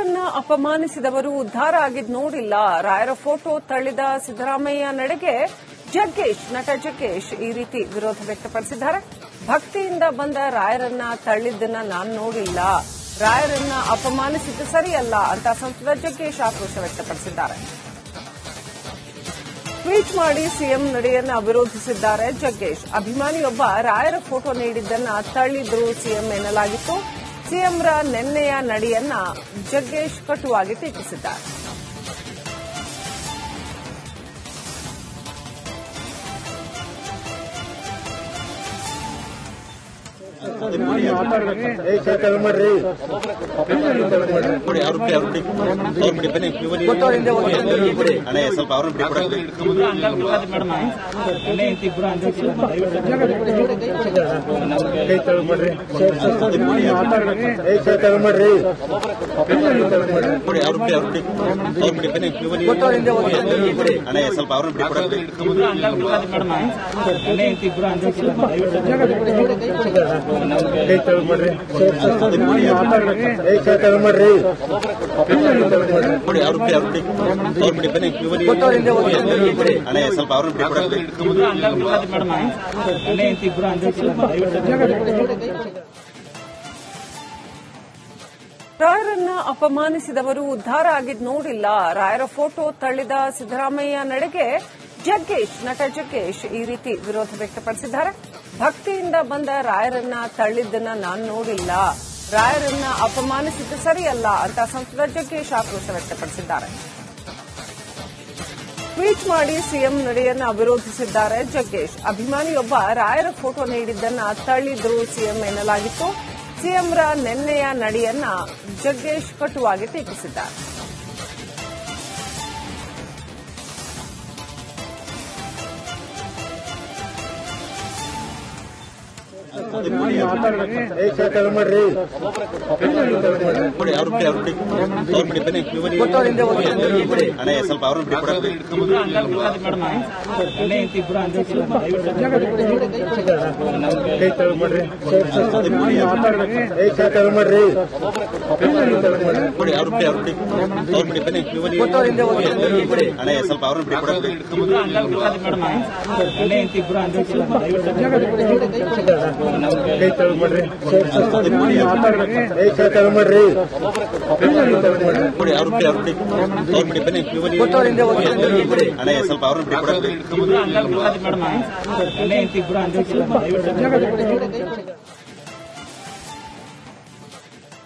ರಾಯರನ್ನ ಅಪಮಾನಿಸಿದವರು ಉದ್ಧಾರ ಆಗಿದ್ ನೋಡಿಲ್ಲ. ರಾಯರ ಫೋಟೋ ತಳ್ಳಿದ ಸಿದ್ದರಾಮಯ್ಯ ನಡೆಗೆ ನಟ ಜಗ್ಗೇಶ್ ಈ ರೀತಿ ವಿರೋಧ ವ್ಯಕ್ತಪಡಿಸಿದ್ದಾರೆ. ಭಕ್ತಿಯಿಂದ ಬಂದ ರಾಯರನ್ನ ತಳ್ಳಿದ್ದನ್ನ ನಾನು ನೋಡಿಲ್ಲ, ರಾಯರನ್ನ ಅಪಮಾನಿಸಿದ್ದು ಸರಿಯಲ್ಲ ಅಂತ ಸಂಸದ ಜಗ್ಗೇಶ್ ಆಕ್ರೋಶ ವ್ಯಕ್ತಪಡಿಸಿದ್ದಾರೆ. ಟ್ವೀಟ್ ಮಾಡಿ ಸಿಎಂ ನಡೆಯನ್ನ ವಿರೋಧಿಸಿದ್ದಾರೆ ಜಗ್ಗೇಶ್. ಅಭಿಮಾನಿಯೊಬ್ಬ ರಾಯರ ಫೋಟೋ ನೀಡಿದ್ದನ್ನ ತಳ್ಳಿದ್ರು ಸಿಎಂ ಎನ್ನಲಾಗಿತ್ತು. ಸಿಎಂರ ನಿನ್ನೆಯ ನಡೆಯನ್ನ ಜಗ್ಗೇಶ್ ಕಟುವಾಗಿ ಟೀಕಿಸಿದ್ದಾರೆ. ರಾಯರನ್ನ ಅಪಮಾನಿಸಿದವರು ಉದ್ಧಾರ ಆಗಿದ್ ನೋಡಿಲ್ಲ. ರಾಯರ ಫೋಟೋ ತಳ್ಳಿದ ಸಿದ್ದರಾಮಯ್ಯ ನಡೆಗೆ ನಟ ಜಗ್ಗೇಶ್ ಈ ರೀತಿ ವಿರೋಧ ವ್ಯಕ್ತಪಡಿಸಿದ್ದಾರೆ. ಭಕ್ತಿಯಿಂದ ಬಂದ ರಾಯರನ್ನ ತಳ್ಳಿದ್ದನ್ನ ನಾನು ನೋಡಿಲ್ಲ, ರಾಯರನ್ನ ಅಪಮಾನಿಸಿದ್ದು ಸರಿಯಲ್ಲ ಅಂತ ಸಂಸದ ಜಗ್ಗೇಶ್ ಆಕ್ರೋಶ ವ್ಯಕ್ತಪಡಿಸಿದ್ದಾರೆ. ಟ್ವೀಟ್ ಮಾಡಿ ಸಿಎಂ ನಡೆಯನ್ನ ವಿರೋಧಿಸಿದ್ದಾರೆ ಜಗ್ಗೇಶ್. ಅಭಿಮಾನಿಯೊಬ್ಬ ರಾಯರ ಫೋಟೋ ನೀಡಿದ್ದನ್ನ ತಳ್ಳಿದ್ರು ಸಿಎಂ ಎನ್ನಲಾಗಿತ್ತು. ಸಿಎಂರ ನಿನ್ನೆಯ ನಡೆಯನ್ನ ಜಗ್ಗೇಶ್ ಕಟುವಾಗಿ ಟೀಕಿಸಿದ್ದಾರೆ.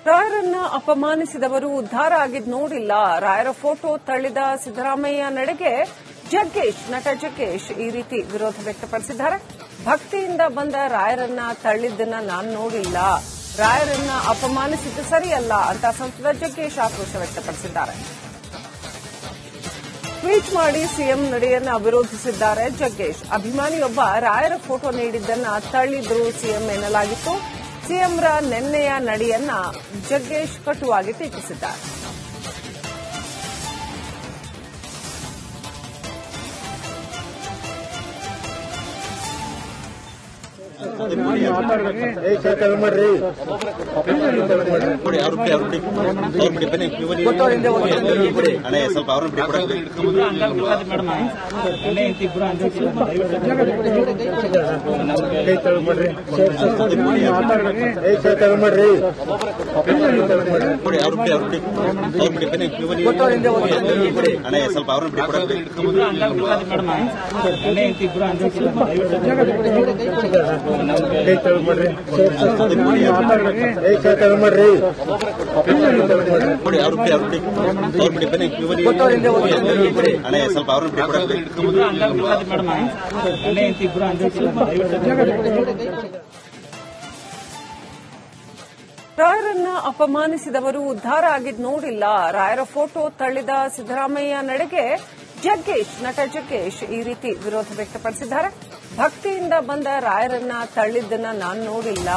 ರಾಯರನ್ನ ಅಪಮಾನಿಸಿದವರು ಉದ್ಧಾರ ಆಗಿದ್ ನೋಡಿಲ್ಲ. ರಾಯರ ಫೋಟೋ ತಳ್ಳಿದ ಸಿದ್ದರಾಮಯ್ಯ ನಡೆಗೆ ನಟ ಜಗ್ಗೇಶ್ ಈ ರೀತಿ ವಿರೋಧ ವ್ಯಕ್ತಪಡಿಸಿದ್ದಾರೆ. ಭಕ್ತಿಯಿಂದ ಬಂದ ರಾಯರನ್ನ ತಳ್ಳಿದ್ದನ್ನ ನಾನು ನೋಡಿಲ್ಲ, ರಾಯರನ್ನ ಅಪಮಾನಿಸಿದ್ದು ಸರಿಯಲ್ಲ ಅಂತ ಸಂಸದ ಜಗ್ಗೇಶ್ ಆಕ್ರೋಶ ವ್ಯಕ್ತಪಡಿಸಿದ್ದಾರೆ. ಟ್ವೀಟ್ ಮಾಡಿ ಸಿಎಂ ನಡೆಯನ್ನ ವಿರೋಧಿಸಿದ್ದಾರೆ ಜಗ್ಗೇಶ್. ಅಭಿಮಾನಿಯೊಬ್ಬ ರಾಯರ ಫೋಟೋ ನೀಡಿದ್ದನ್ನ ತಳ್ಳಿದ್ರು ಸಿಎಂ ಎನ್ನಲಾಗಿತ್ತು. ಸಿಎಂರ ನಿನ್ನೆಯ ನಡೆಯನ್ನ ಜಗ್ಗೇಶ್ ಕಟುವಾಗಿ ಟೀಕಿಸಿದ್ದಾರೆ. ರಾಯರನ್ನ ಅಪಮಾನಿಸಿದವರು ಉದ್ಧಾರ ಆಗಿದ್ ನೋಡಿಲ್ಲ. ರಾಯರ ಫೋಟೋ ತಳ್ಳಿದ ಸಿದ್ದರಾಮಯ್ಯ ನಡೆಗೆ ನಟ ಜಗ್ಗೇಶ್ ಈ ರೀತಿ ವಿರೋಧ ವ್ಯಕ್ತಪಡಿಸಿದ್ದಾರೆ. ಭಕ್ತಿಯಿಂದ ಬಂದ ರಾಯರನ್ನ ತಳ್ಳಿದ್ದನ್ನ ನಾನು ನೋಡಿಲ್ಲ,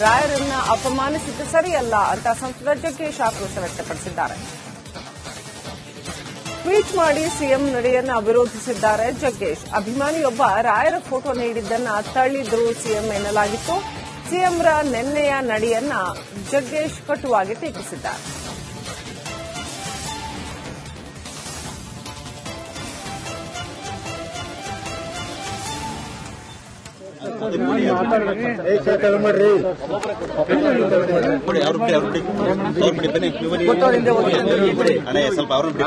ರಾಯರನ್ನ ಅಪಮಾನಿಸಿದ್ದು ಸರಿಯಲ್ಲ ಅಂತ ಸಂಸದ ಜಗ್ಗೇಶ್ ಆಕ್ರೋಶ ವ್ಯಕ್ತಪಡಿಸಿದ್ದಾರೆ. ಟ್ವೀಟ್ ಮಾಡಿ ಸಿಎಂ ನಡೆಯನ್ನ ವಿರೋಧಿಸಿದ್ದಾರೆ ಜಗ್ಗೇಶ್. ಅಭಿಮಾನಿಯೊಬ್ಬ ರಾಯರ ಫೋಟೋ ನೀಡಿದ್ದನ್ನ ತಳ್ಳಿದ್ರು ಸಿಎಂ ಎನ್ನಲಾಗಿತ್ತು. ಸಿಎಂರ ನಿನ್ನೆಯ ನಡೆಯನ್ನ ಜಗ್ಗೇಶ್ ಕಟುವಾಗಿ ಟೀಕಿಸಿದ್ದಾರೆ. ಸ್ವಲ್ಪ ಅವ್ರನ್ನ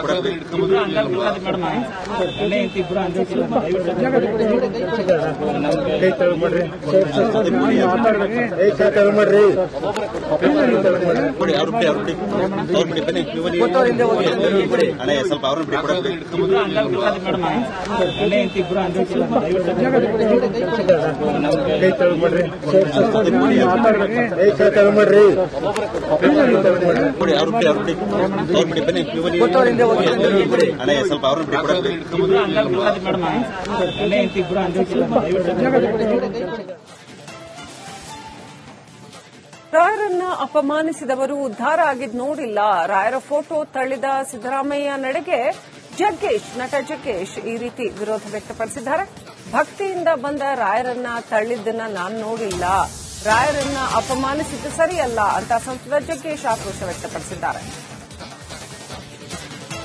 ಸ್ವಲ್ಪ ರಾಯರನ್ನ ಅಪಮಾನಿಸಿದವರು ಉದ್ಧಾರ ಆಗಿದ್ ನೋಡಿಲ್ಲ. ರಾಯರ ಫೋಟೋ ತಳ್ಳಿದ ಸಿದ್ದರಾಮಯ್ಯ ನಡೆಗೆ ನಟ ಜಗ್ಗೇಶ್ ಈ ರೀತಿ ವಿರೋಧ ವ್ಯಕ್ತಪಡಿಸಿದ್ದಾರೆ. ಭಕ್ತಿಯಿಂದ ಬಂದ ರಾಯರನ್ನ ತಳ್ಳಿದ್ದನ್ನ ನಾನು ನೋಡಿಲ್ಲ, ರಾಯರನ್ನ ಅಪಮಾನಿಸಿದ್ದು ಸರಿಯಲ್ಲ ಅಂತ ಸಂಸದ ಜಗ್ಗೇಶ್ ಆಕ್ರೋಶ ವ್ಯಕ್ತಪಡಿಸಿದ್ದಾರೆ.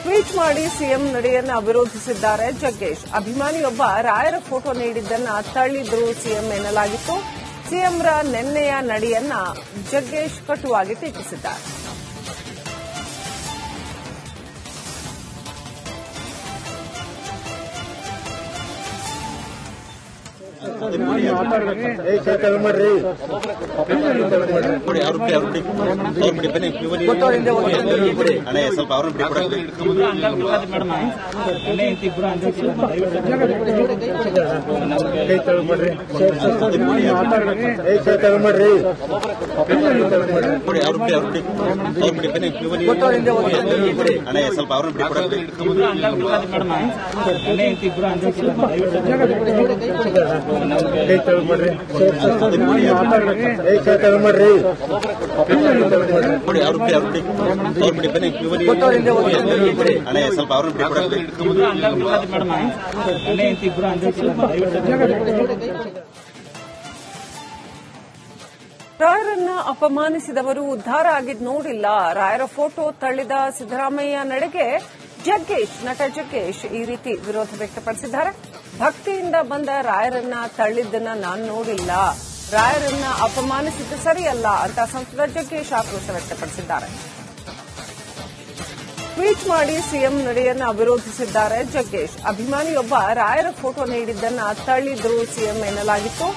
ಟ್ವೀಟ್ ಮಾಡಿ ಸಿಎಂ ನಡೆಯನ್ನ ವಿರೋಧಿಸಿದ್ದಾರೆ ಜಗ್ಗೇಶ್. ಅಭಿಮಾನಿಯೊಬ್ಬ ರಾಯರ ಫೋಟೋ ನೀಡಿದ್ದನ್ನ ತಳ್ಳಿದ್ರು ಸಿಎಂ ಎನ್ನಲಾಗಿತ್ತು. ಸಿಎಂರ ನೆನ್ನೆಯ ನಡೆಯನ್ನ ಜಗ್ಗೇಶ್ ಕಟುವಾಗಿ ಟೀಕಿಸಿದ್ದಾರೆ. ಸ್ವಲ್ಪ ಅವ್ರನ್ನ ಸ್ವಲ್ಪ ರಾಯರನ್ನ ಅಪಮಾನಿಸಿದವರು ಉದ್ಧಾರ ಆಗಿದ್ ನೋಡಿಲ್ಲ. ರಾಯರ ಫೋಟೋ ತಳ್ಳಿದ ಸಿದ್ದರಾಮಯ್ಯ ನಡೆಗೆ ನಟ ಜಗ್ಗೇಶ್ ಈ ರೀತಿ ವಿರೋಧ ವ್ಯಕ್ತಪಡಿಸಿದ್ದಾರೆ. ಭಕ್ತಿಯಿಂದ ಬಂದ ರಾಯರನ್ನ ತಳ್ಳಿದ್ದನ್ನ ನಾನು ನೋಡಿಲ್ಲ, ರಾಯರನ್ನ ಅಪಮಾನಿಸಿದ್ದು ಸರಿಯಲ್ಲ ಅಂತ ಸಂಸದ ಜಗ್ಗೇಶ್ ಆಕ್ರೋಶ ವ್ಯಕ್ತಪಡಿಸಿದ್ದಾರೆ. ಟ್ವೀಟ್ ಮಾಡಿ ಸಿಎಂ ನಡೆಯನ್ನ ವಿರೋಧಿಸಿದ್ದಾರೆ ಜಗ್ಗೇಶ್. ಅಭಿಮಾನಿಯೊಬ್ಬ ರಾಯರ ಫೋಟೋ ನೀಡಿದ್ದನ್ನ ತಳ್ಳಿದ್ರು ಸಿಎಂ ಎನ್ನಲಾಗಿತ್ತು.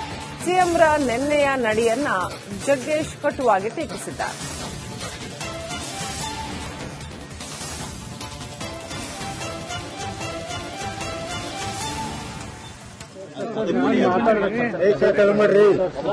ಸಿಎಂರ ನೆನ್ನೆಯ ನಡೆಯನ್ನ ಜಗ್ಗೇಶ್ ಕಟುವಾಗಿ ಟೀಕಿಸಿದ್ದಾರೆ.